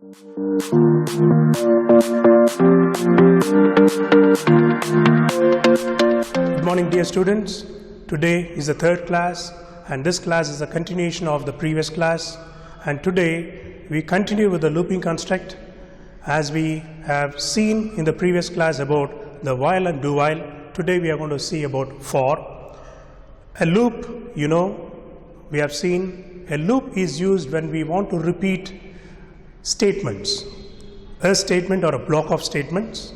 Good morning, dear students. Today is the third class, and this class is a continuation of the previous class. And today we continue with the looping construct, as we have seen in the previous class about the while and do while. Today we are going to see about for. A loop, we have seen a loop is used when we want to repeat statements, a statement or a block of statements.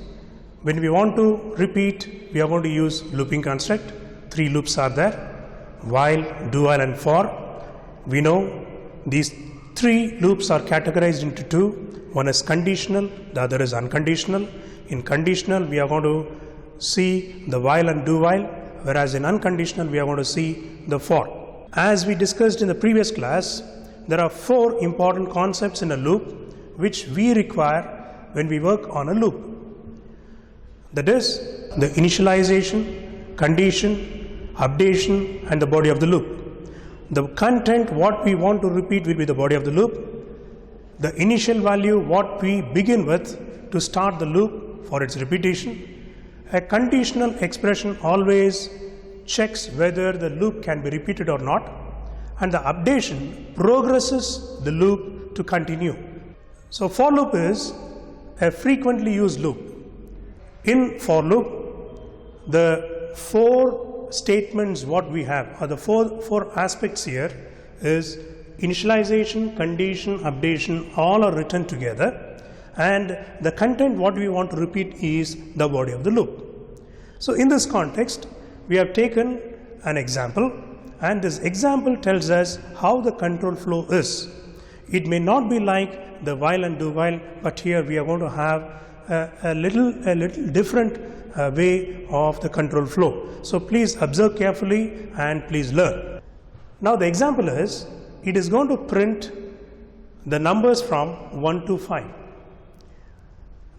When we want to repeat, we are going to use looping construct. 3 loops are there: while, do while, and for. We know these 3 loops are categorized into 2. One is conditional, the other is unconditional. In conditional, we are going to see the while and do while, whereas in unconditional, we are going to see the for. As we discussed in the previous class, there are 4 important concepts in a loop which we require when we work on a loop. That is the initialization, condition, updation, and the body of the loop. The content, what we want to repeat, will be the body of the loop. The initial value, what we begin with to start the loop for its repetition. A conditional expression always checks whether the loop can be repeated or not, and the updation progresses the loop to continue. So for loop is a frequently used loop. In for loop, the 4 statements what we have, or the four aspects here, is initialization, condition, updation, all are written together, and the content what we want to repeat is the body of the loop. So in this context, we have taken an example, and this example tells us how the control flow is. It may not be like the while and do while, but here we are going to have a little different way of the control flow. So please observe carefully and please learn. Now the example is, it is going to print the numbers from 1 to 5.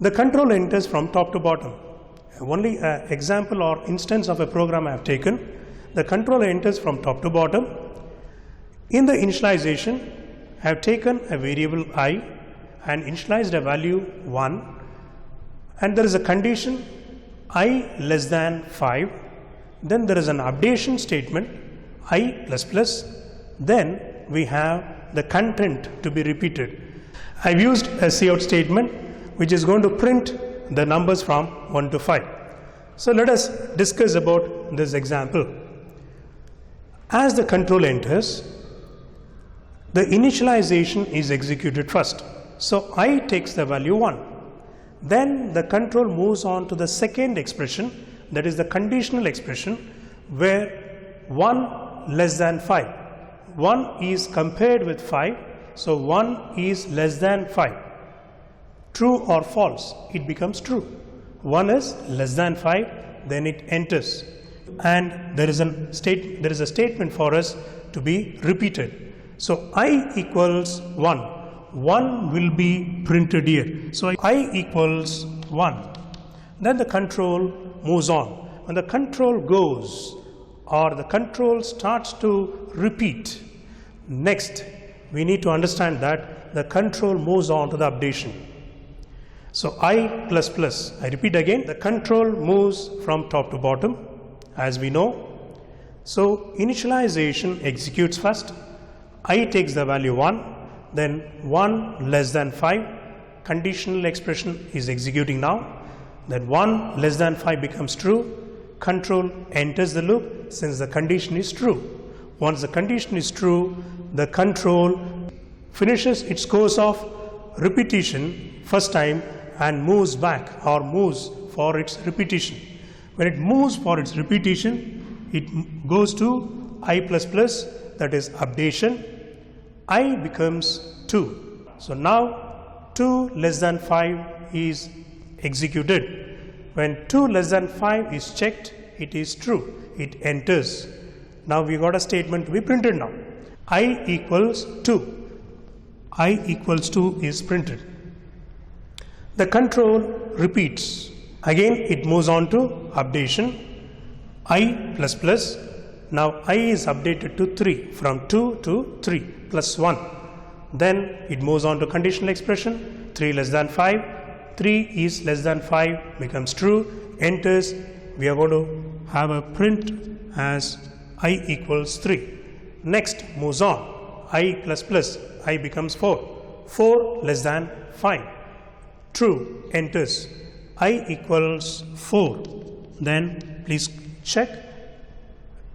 The control enters from top to bottom. Only an example or instance of a program I have taken. The controller enters from top to bottom. In the initialization, I have taken a variable I and initialized a value 1, and there is a condition I less than 5. Then there is an updation statement I plus plus. Then we have the content to be repeated. I have used a cout statement which is going to print the numbers from 1 to 5. So let us discuss about this example. As the control enters, the initialization is executed first. So I takes the value 1. Then the control moves on to the second expression, that is the conditional expression, where 1 less than 5. 1 is compared with 5, so 1 is less than 5. True or false, it becomes true. 1 is less than 5, then it enters, and there is a statement for us to be repeated. So I equals 1. 1 will be printed here. So I equals 1. Then the control moves on. When the control goes, or the control starts to repeat, next we need to understand that the control moves on to the updation. So I plus plus, I repeat again, the control moves from top to bottom, as we know. So initialization executes first. I takes the value 1, then 1 less than 5, conditional expression is executing now. Then 1 less than 5 becomes true. Control enters the loop since the condition is true. Once the condition is true, the control finishes its course of repetition first time and moves back, or moves for its repetition. When it moves for its repetition, it goes to I plus plus, that is updation. I becomes 2. So now 2 less than 5 is executed. When 2 less than 5 is checked, it is true. It enters. Now we got a statement to be printed now. I equals 2. I equals 2 is printed. The control repeats. Again it moves on to updation. I plus plus. Now I is updated to 3, from 2 to 3 plus 1. Then it moves on to conditional expression. 3 less than 5, 3 is less than 5 becomes true, enters, we are going to have a print as I equals 3. Next moves on, I plus plus, I becomes 4, 4 less than 5, true, enters, I equals 4. Then please check,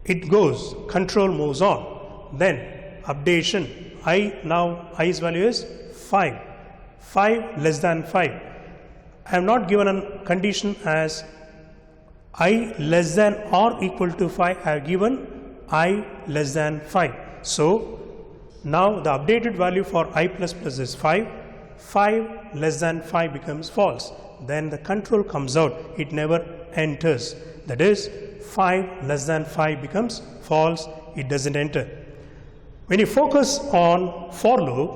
it goes, control moves on, then updation, now I's value is 5, 5 less than 5. I have not given a condition as I less than or equal to 5, I have given I less than 5. So now the updated value for I plus plus is 5, 5 less than 5 becomes false. Then the control comes out, it never enters. That is 5 less than 5 becomes false, it doesn't enter. When you focus on for loop,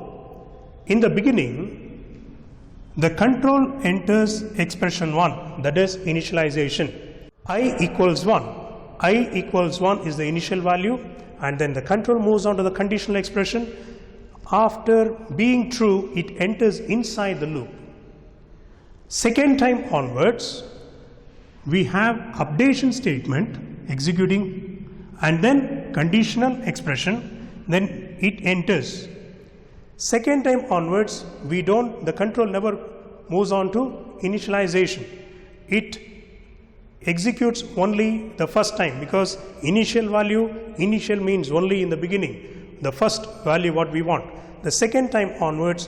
in the beginning, the control enters expression 1, that is initialization. I equals 1. I equals 1 is the initial value, and then the control moves on to the conditional expression. After being true, it enters inside the loop. Second time onwards, we have updation statement executing, and then conditional expression, then it enters. Second time onwards, the control never moves on to initialization. It executes only the first time, because initial means only in the beginning, the first value what we want. The second time onwards,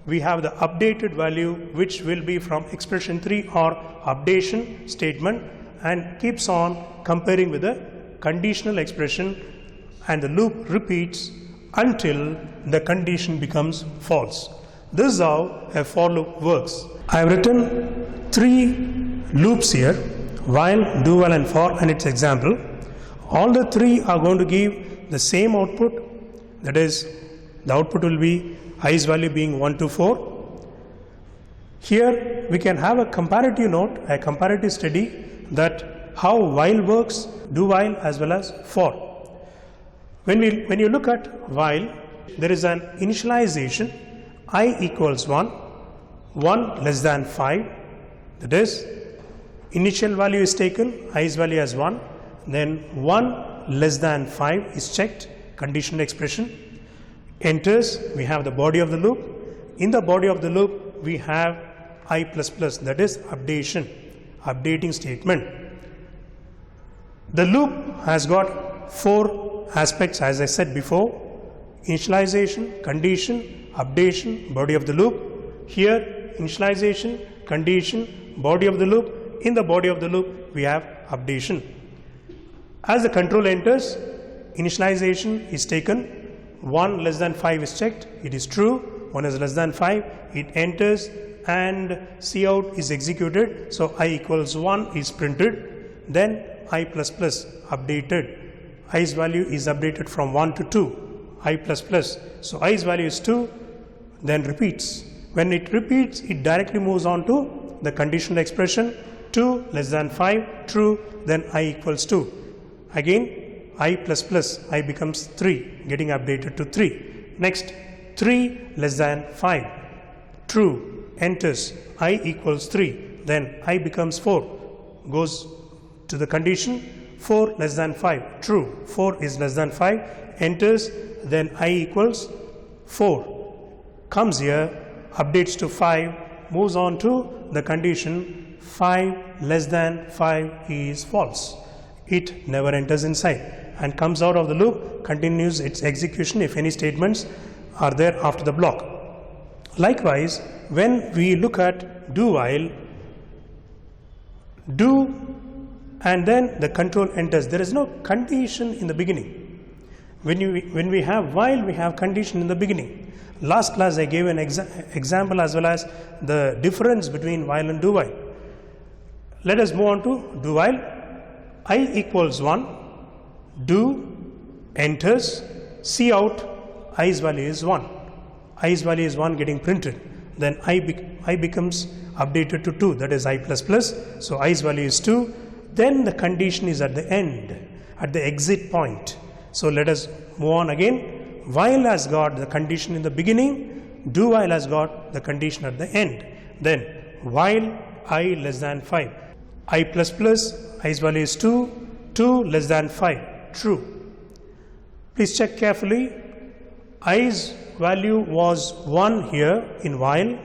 we have the updated value which will be from expression 3 or updation statement, and keeps on comparing with the conditional expression, and the loop repeats until the condition becomes false. This is how a for loop works. I have written 3 loops here, while, do while and for, and its example. All the 3 are going to give the same output, that is the output will be I's value being 1 to 4. Here we can have a comparative note, a comparative study, that how while works, do while as well as for. When you look at while, there is an initialization, I equals 1, 1 less than 5, that is initial value is taken, I's value as 1, then 1 less than 5 is checked, conditional expression, enters, we have the body of the loop. In the body of the loop, we have I plus plus, that is updating statement. The loop has got 4 aspects, as I said before: initialization, condition, updation, body of the loop. Here, initialization, condition, body of the loop. In the body of the loop, we have updation. As the control enters, initialization is taken, 1 less than 5 is checked, it is true, 1 is less than 5, it enters, and cout is executed, so I equals 1 is printed, then I plus plus updated, I's value is updated from 1 to 2, I plus plus, so I's value is 2, then repeats. When it repeats, it directly moves on to the conditional expression, 2 less than 5, true, then I equals 2. Again, I plus plus, I becomes 3, getting updated to 3. Next, 3 less than 5, true, enters, I equals 3, then I becomes 4, goes to the condition, 4 less than 5, true, 4 is less than 5, enters, then I equals 4, comes here, updates to 5, moves on to the condition, 5 less than 5 is false. It never enters inside and comes out of the loop, continues its execution if any statements are there after the block. Likewise, when we look at do while, do and then the control enters, there is no condition in the beginning. When we have while, we have condition in the beginning. Last class I gave an example as well as the difference between while and do while. Let us move on to do while. I equals 1, do, enters, cout, I's value is 1. I's value is 1 getting printed. Then I becomes updated to 2, that is I plus plus. So I's value is 2. Then the condition is at the end, at the exit point. So let us move on again. While has got the condition in the beginning, do while has got the condition at the end. Then while I less than 5, I plus plus, i's value is 2, 2 less than 5, true. Please check carefully. I's value was 1 here in while,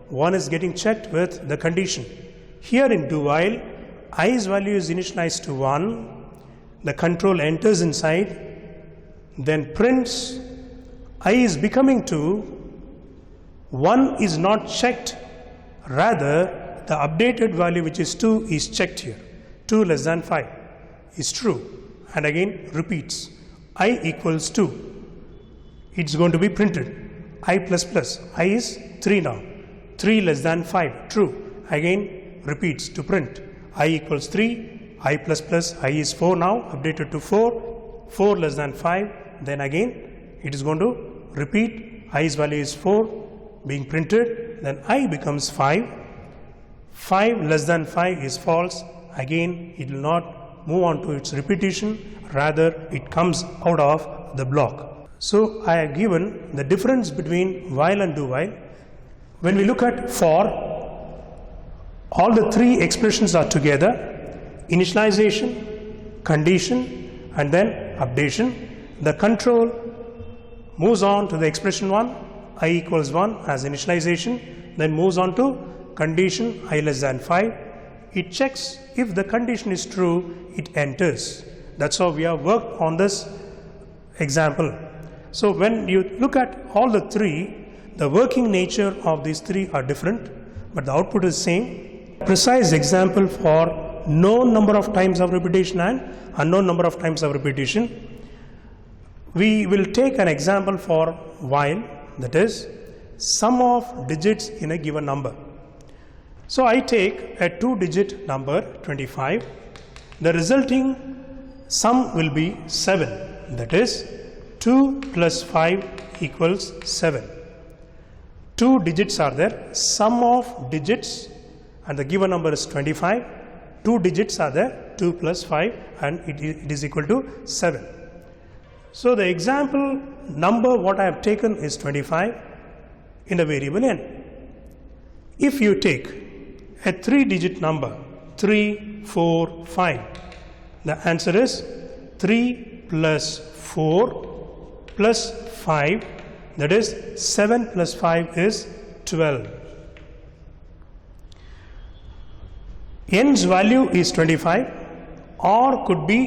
1 is getting checked with the condition. Here in do while, i's value is initialized to 1, the control enters inside, then prints, I is becoming 2, 1 is not checked, rather the updated value which is 2 is checked here. 2 less than 5 is true, and again repeats. I equals 2. It's going to be printed. I plus plus, I is 3 now. 3 less than 5, true. Again repeats to print. I equals 3, I plus plus, I is 4 now, updated to 4. 4 less than 5, then again it is going to repeat. I's value is 4, being printed. Then I becomes 5. 5 less than 5 is false. Again it will not move on to its repetition, rather it comes out of the block. So I have given the difference between while and do while. When we look at for, all the three expressions are together: initialization, condition, and then updation. The control moves on to the expression 1, I equals 1 as initialization, then moves on to condition I less than 5. It checks if the condition is true, it enters. That's how we have worked on this example. So when you look at all the three, the working nature of these three are different, but the output is same. Precise example for known number of times of repetition and unknown number of times of repetition. We will take an example for while, that is sum of digits in a given number. So I take a 2-digit number 25. The resulting sum will be 7, that is 2 plus 5 equals 7. 2 digits are there, sum of digits, and the given number is 25. 2 digits are there, 2 plus 5, and it is equal to 7. So the example number what I have taken is 25 in the variable n. If you take a 3-digit number 3, 4, 5, the answer is 3 plus 4 plus 5, that is 7 plus 5 is 12. N's value is 25, or could be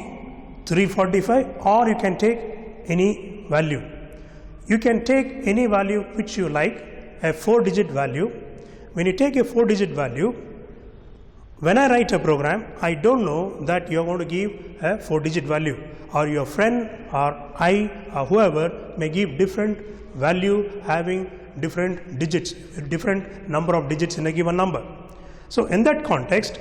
345, or you can take any value. You can take any value which you like, a 4-digit value. When you take a 4-digit value, when I write a program, I don't know that you are going to give a 4-digit value, or your friend or I or whoever may give different value having different digits, different number of digits in a given number. So in that context,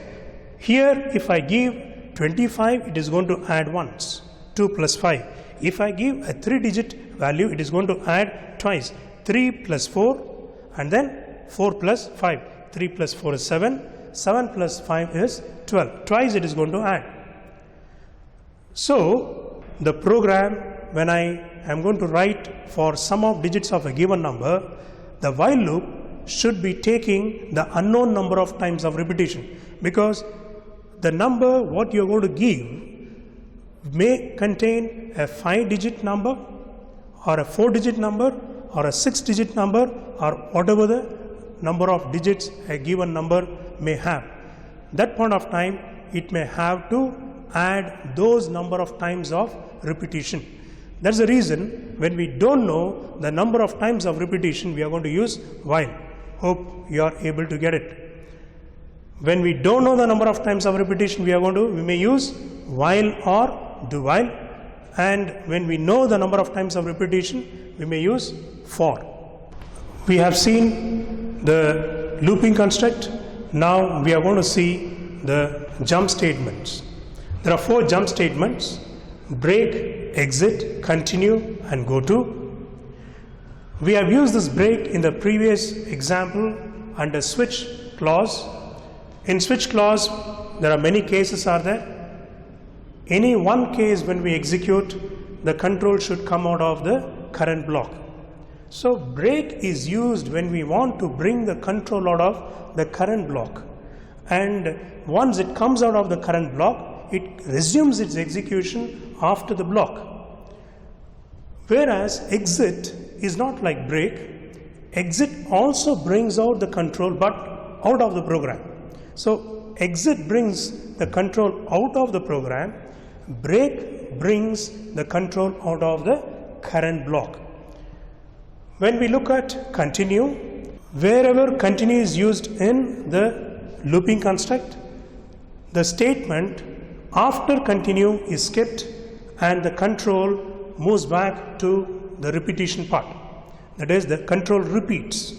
here if I give 25, it is going to add once, 2 plus 5. If I give a 3-digit value, it is going to add twice, 3 plus 4 and then 4 plus 5. 3 plus 4 is 7, 7 plus 5 is 12. Twice it is going to add. So the program, when I am going to write for sum of digits of a given number, the while loop should be taking the unknown number of times of repetition, because the number what you are going to give may contain a 5-digit number or a 4-digit number or a 6-digit number or whatever the number of digits a given number may have. That point of time, it may have to add those number of times of repetition. That's the reason when we don't know the number of times of repetition, we are going to use while. Hope you are able to get it. When we don't know the number of times of repetition, we may use while or do while, and when we know the number of times of repetition, we may use for. We have seen the looping construct. Now we are going to see the jump statements. There are 4 jump statements: break, exit, continue, and go to. We have used this break in the previous example under switch clause. In switch clause, there are many cases are there. Any one case when we execute, the control should come out of the current block. So break is used when we want to bring the control out of the current block, and once it comes out of the current block, it resumes its execution after the block. Whereas exit is not like break. Exit also brings out the control but out of the program. So exit brings the control out of the program, break brings the control out of the current block. When we look at continue, wherever continue is used in the looping construct, the statement after continue is skipped and the control moves back to the repetition part. That is, the control repeats.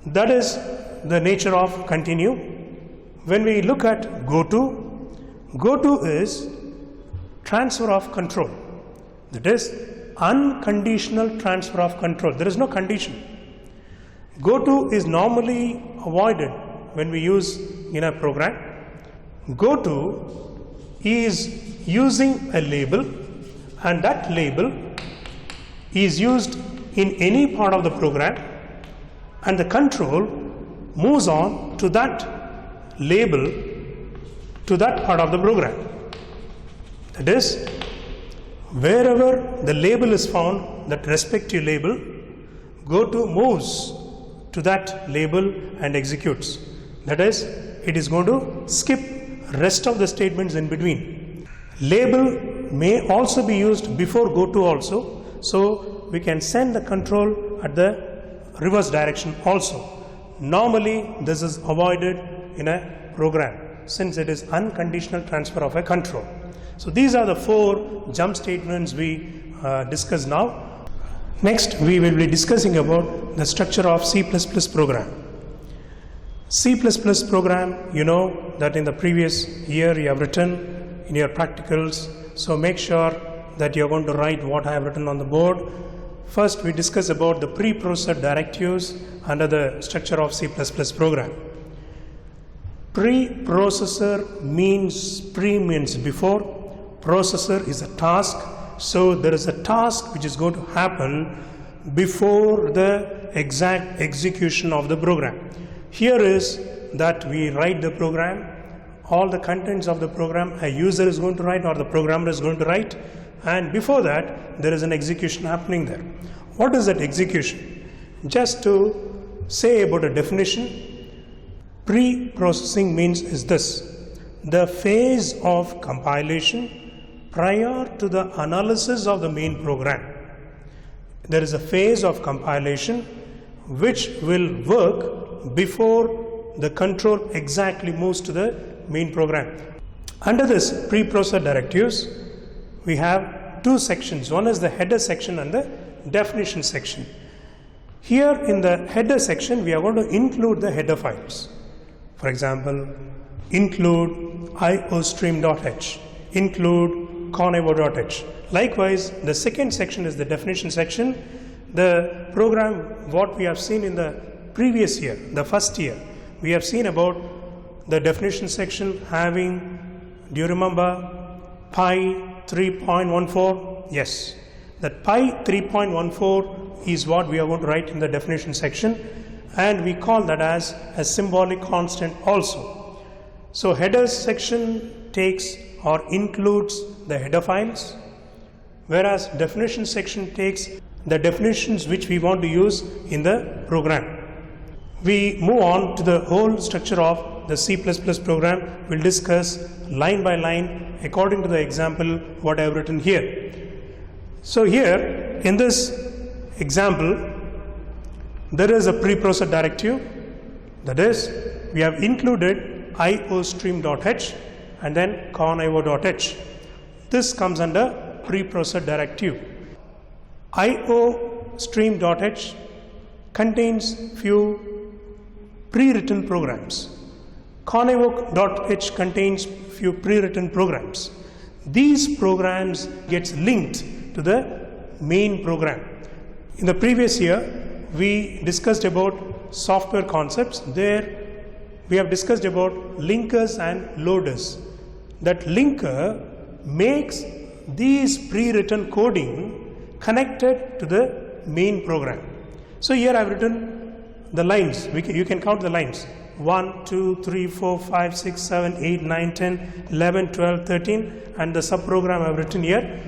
That is the nature of continue. When we look at go to is transfer of control. That is unconditional transfer of control. There is no condition. Go to is normally avoided when we use in a program. Go to is using a label, and that label is used in any part of the program, and the control moves on to that label, to that part of the program. That is, wherever the label is found, that respective label, go to moves to that label and executes. That is, it is going to skip rest of the statements in between. Label may also be used before go to also, so we can send the control at the reverse direction also. Normally this is avoided in a program since it is unconditional transfer of a control. So these are the 4 jump statements we discuss now. Next we will be discussing about the structure of C++ program. C++ program, you know that in the previous year you have written in your practicals, so make sure that you are going to write what I have written on the board. First we discuss about the preprocessor directives under the structure of C++ program. Preprocessor means pre means before, processor is a task, so there is a task which is going to happen before the exact execution of the program. Here is that we write the program, all the contents of the program a user is going to write or the programmer is going to write, and before that there is an execution happening there. What is that execution? Just to say about a definition, pre-processing means is this: the phase of compilation prior to the analysis of the main program. There is a phase of compilation which will work before the control exactly moves to the main program. Under this preprocessor directives, we have 2 sections. One is the header section and the definition section. Here in the header section, we are going to include the header files. For example, include iostream.h, include conevo.h. Likewise, the second section is the definition section. The program, what we have seen in the previous year, the first year, we have seen about the definition section having, do you remember, pi 3.14? Yes, that pi 3.14 is what we are going to write in the definition section, and we call that as a symbolic constant also. So headers section takes or includes the header files, whereas definition section takes the definitions which we want to use in the program. We move on to the whole structure of the C++ program. We'll discuss line by line according to the example what I have written here. So here in this example, there is a preprocessor directive, that is, we have included iostream.h and then conevo.h. This comes under preprocessor directive. iostream.h contains few pre-written programs. Conevo.h contains few pre-written programs. These programs gets linked to the main program. In the previous year, we discussed about software concepts. There we have discussed about linkers and loaders. That linker makes these pre-written coding connected to the main program. So here I have written the lines. You can count the lines. 1, 2, 3, 4, 5, 6, 7, 8, 9, 10, 11, 12, 13, and the subprogram I have written here.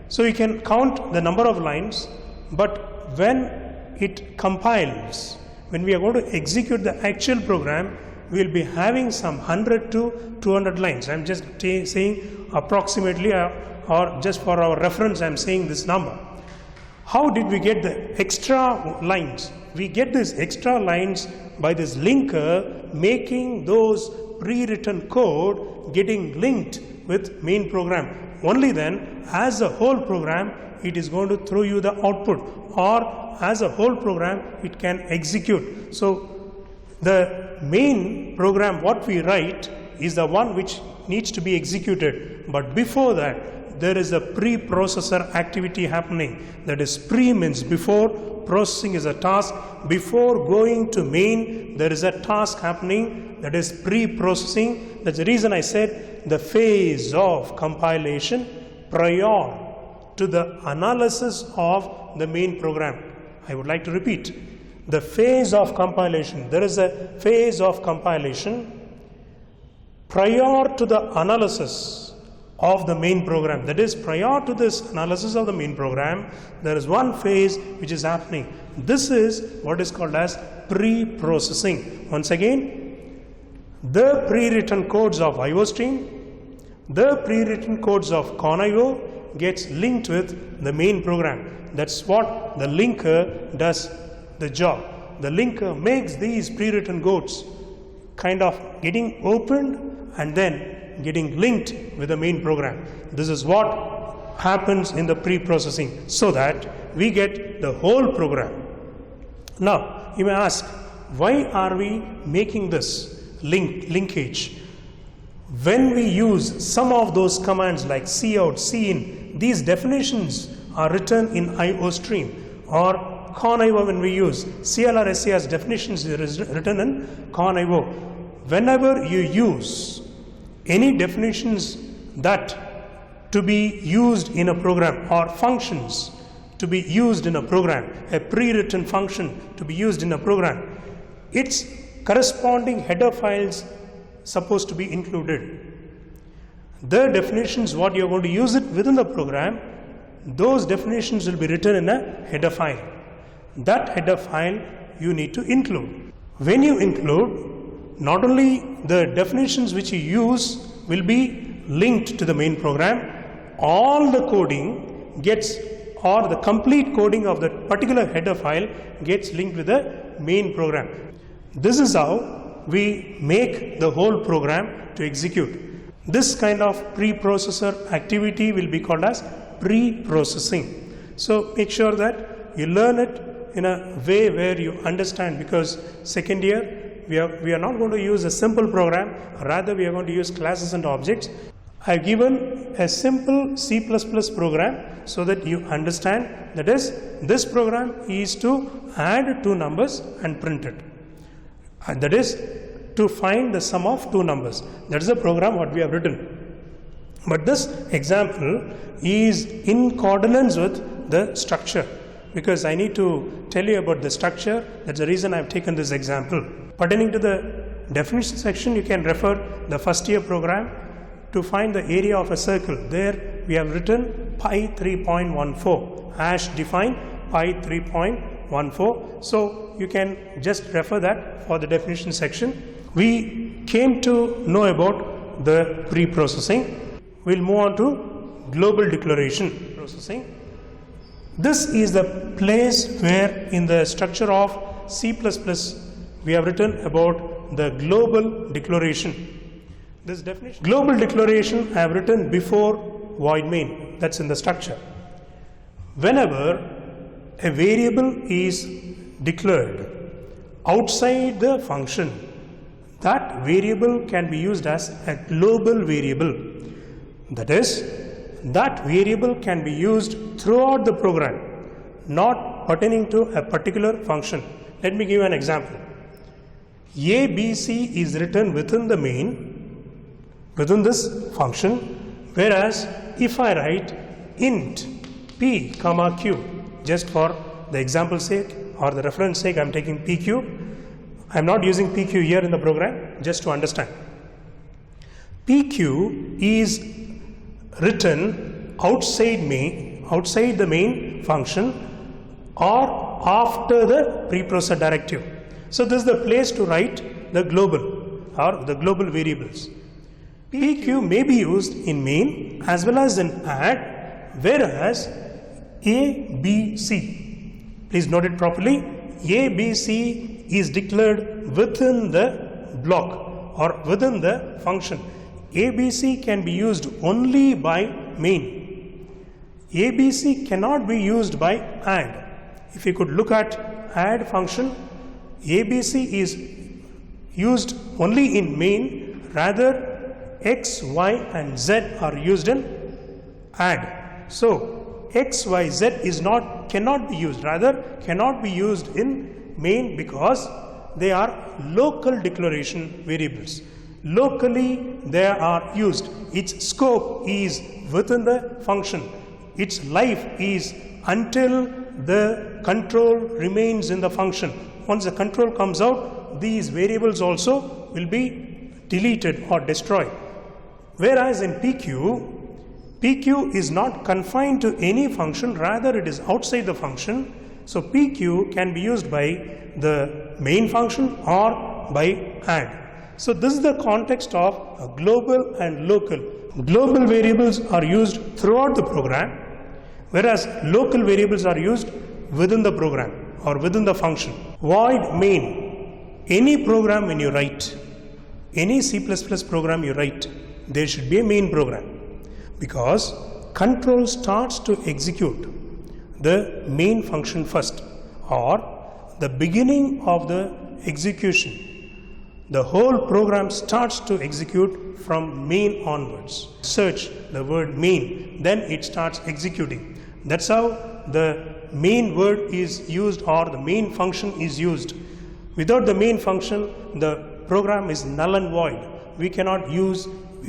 So you can count the number of lines, but when it compiles, when we are going to execute the actual program, we will be having some 100 to 200 lines. I am just saying approximately, or just for our reference I am saying this number. How did we get the extra lines? We get these extra lines by this linker making those pre-written code getting linked with main program. Only then, as a whole program, it is going to throw you the output, or as a whole program, it can execute. So the main program, what we write, is the one which needs to be executed. But before that, there is a pre-processor activity happening. That is, pre means before, processing is a task. Before going to main, there is a task happening, that is pre-processing. That's the reason I said the phase of compilation prior to the analysis of the main program. I would like to repeat. The phase of compilation. There is a phase of compilation prior to the analysis of the main program. That is, prior to this analysis of the main program, there is one phase which is happening. This is what is called as pre-processing. Once again, the pre-written codes of IOStream, the pre-written codes of CON.io gets linked with the main program. That's what the linker does the job. The linker makes these pre-written codes kind of getting opened and then getting linked with the main program. This is what happens in the pre-processing, so that we get the whole program. Now, you may ask, why are we making this linkage? When we use some of those commands like cout, cin, these definitions are written in IOStream, or CON.io when we use CLR SCR's definitions is written in CON.io. Whenever you use any definitions that to be used in a program, or functions to be used in a program, a pre-written function to be used in a program, its corresponding header files supposed to be included. The definitions what you are going to use it within the program, those definitions will be written in a header file. That header file you need to include. When you include, not only the definitions which you use will be linked to the main program, all the coding gets, or the complete coding of that particular header file gets linked with the main program. This is how we make the whole program to execute. This kind of pre-processor activity will be called as pre-processing. So make sure that you learn it in a way where you understand, because second year we are not going to use a simple program, rather we are going to use classes and objects. I have given a simple C++ program so that you understand, that is, this program is to add two numbers and print it. And that is to find the sum of two numbers. That is the program what we have written. But this example is in coordinates with the structure, because I need to tell you about the structure. That's the reason I have taken this example. Pertaining to the definition section, you can refer the first year program to find the area of a circle. There we have written pi 3.14, hash define pi 3.14. So you can just refer that for the definition section. We came to know about the pre-processing. We'll move on to global declaration processing. This is the place where in the structure of C++ we have written about the global declaration. This definition, global declaration, I have written before void main. That's in the structure. Whenever a variable is declared outside the function, that variable can be used as a global variable. That is, that variable can be used throughout the program, not pertaining to a particular function. Let me give you an example. ABC is written within the main, within this function, whereas if I write int p comma q, just for the example's sake, for the reference sake, I am taking PQ. I am not using PQ here in the program, just to understand. PQ is written outside the main function or after the preprocessor directive. So this is the place to write the global or the global variables. PQ may be used in main as well as in add, whereas A, B, C, please note it properly, A, B, C is declared within the block or within the function. A, B, C can be used only by main. A, B, C cannot be used by add. If you could look at add function, A, B, C is used only in main, rather X, Y and Z are used in add. So X, Y, Z cannot be used, rather cannot be used in main because they are local declaration variables. Locally they are used. Its scope is within the function. Its life is until the control remains in the function. Once the control comes out, these variables also will be deleted or destroyed. Whereas in PQ is not confined to any function, rather it is outside the function. So PQ can be used by the main function or by add. So this is the context of a global and local. Global variables are used throughout the program, whereas local variables are used within the program or within the function. Void main. Any program when you write, any C++ program you write, there should be a main program, because control starts to execute the main function first, or the beginning of the execution. The whole program starts to execute from main onwards. Search the word main, then it starts executing. That's how the main word is used or the main function is used. Without the main function, the program is null and void. We cannot use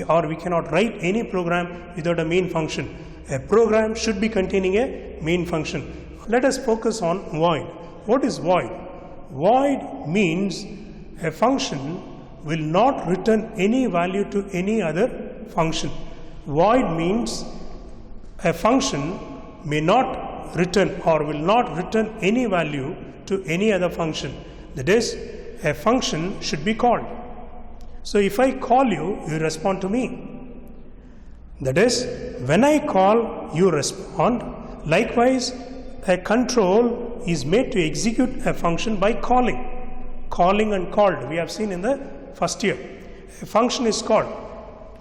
or we cannot write any program without a main function. A program should be containing a main function. Let us focus on void. What is void? Void means a function will not return any value to any other function. Void means a function may not return or will not return any value to any other function. That is, a function should be called. So if I call you, you respond to me. That is, when I call, you respond. Likewise, a control is made to execute a function by calling. Calling and called, we have seen in the first year. A function is called.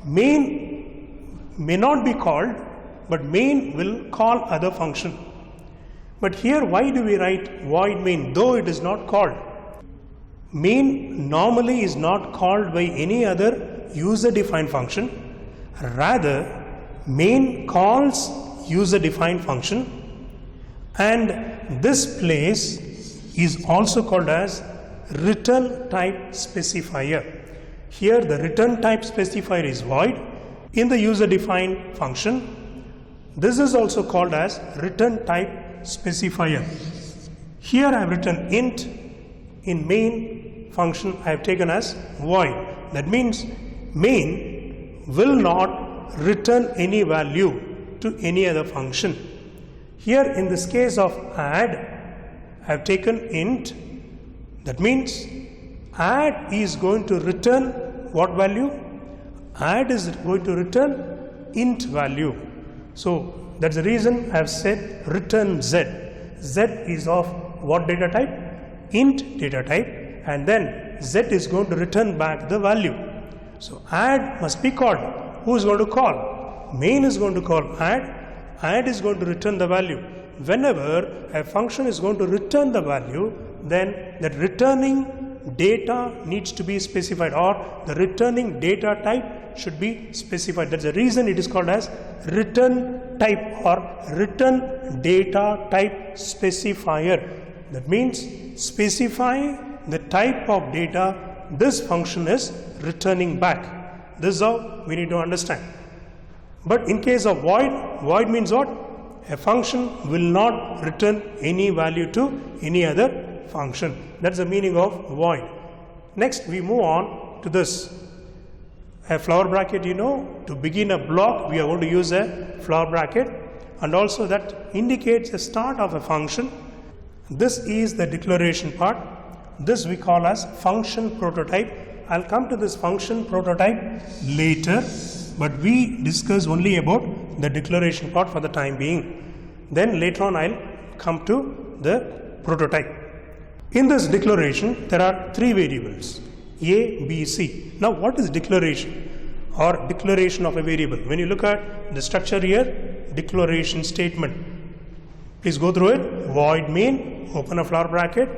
Main may not be called, but main will call other function. But here, why do we write void main, though it is not called? Main normally is not called by any other user-defined function. Rather, main calls user-defined function, and this place is also called as return type specifier. Here the return type specifier is void. In the user-defined function, this is also called as return type specifier. Here I have written int. In main function I have taken as void. That means main will not return any value to any other function. Here in this case of add, I have taken int. That means add is going to return what value? Add is going to return int value. So that's the reason I have said return z. Z is of what data type? Int data type, and then z is going to return back the value. So add must be called. Who is going to call? Main is going to call add. Add is going to return the value. Whenever a function is going to return the value, then that returning data needs to be specified, or the returning data type should be specified. That's the reason it is called as return type or return data type specifier. That means specify the type of data this function is returning back. This is how we need to understand. But in case of void, void means what? a function will not return any value to any other function. That's the meaning of void. Next we move on to this. A flower bracket, to begin a block we are going to use a flower bracket, and also that indicates the start of a function. This is the declaration part. This we call as function prototype. I'll come to this function prototype later, but we discuss only about the declaration part for the time being. Then later on I'll come to the prototype. In this declaration there are three variables, A, B, C. Now what is declaration or declaration of a variable? When you look at the structure here, declaration statement. Please go through it. Void main, open a flower bracket,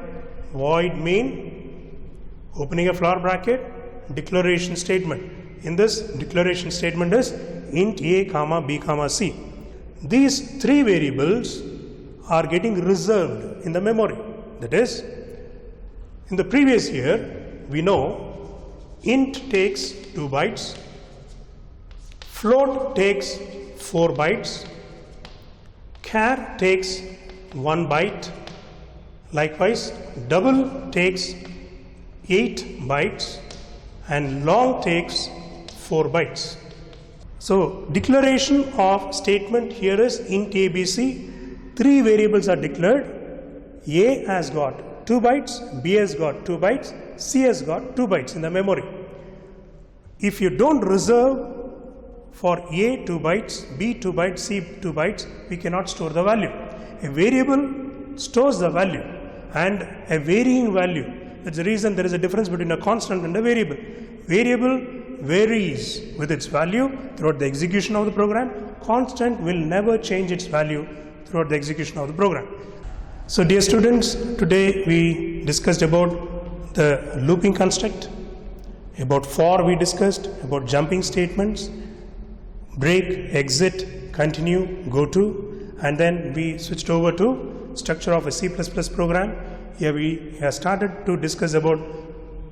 void main, opening a flower bracket, declaration statement. In this declaration statement is int a comma b comma c. These three variables are getting reserved in the memory. That is, in the previous year we know int takes 2 bytes, float takes 4 bytes, char takes 1 byte, likewise double takes 8 bytes and long takes 4 bytes. So declaration of statement here is int abc. 3 variables are declared. A has got 2 bytes, B has got 2 bytes, C has got 2 bytes in the memory. If you don't reserve for A 2 bytes, B 2 bytes, C 2 bytes, we cannot store the value. A variable stores the value and a varying value. That's the reason there is a difference between a constant and a variable. Variable varies with its value throughout the execution of the program. Constant will never change its value throughout the execution of the program. So dear students, today we discussed about the looping construct, about for we discussed, about jumping statements, break, exit, continue, go to, and then we switched over to structure of a C++ program. Here we have started to discuss about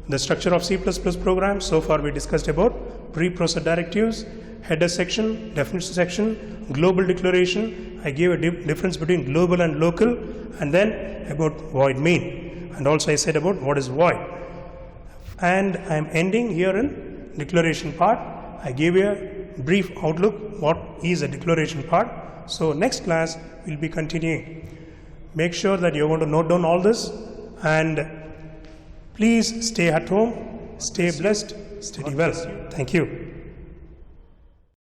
the structure of C++ program. So far we discussed about preprocessor directives, header section, definition section, global declaration. I gave a difference between global and local, and then about void main, and also I said about what is void. And I am ending here in declaration part. I gave you a brief outlook what is a declaration part. So next class we'll be continuing. Make sure that you're going to note down all this, and please stay at home, stay blessed, study well. Thank you.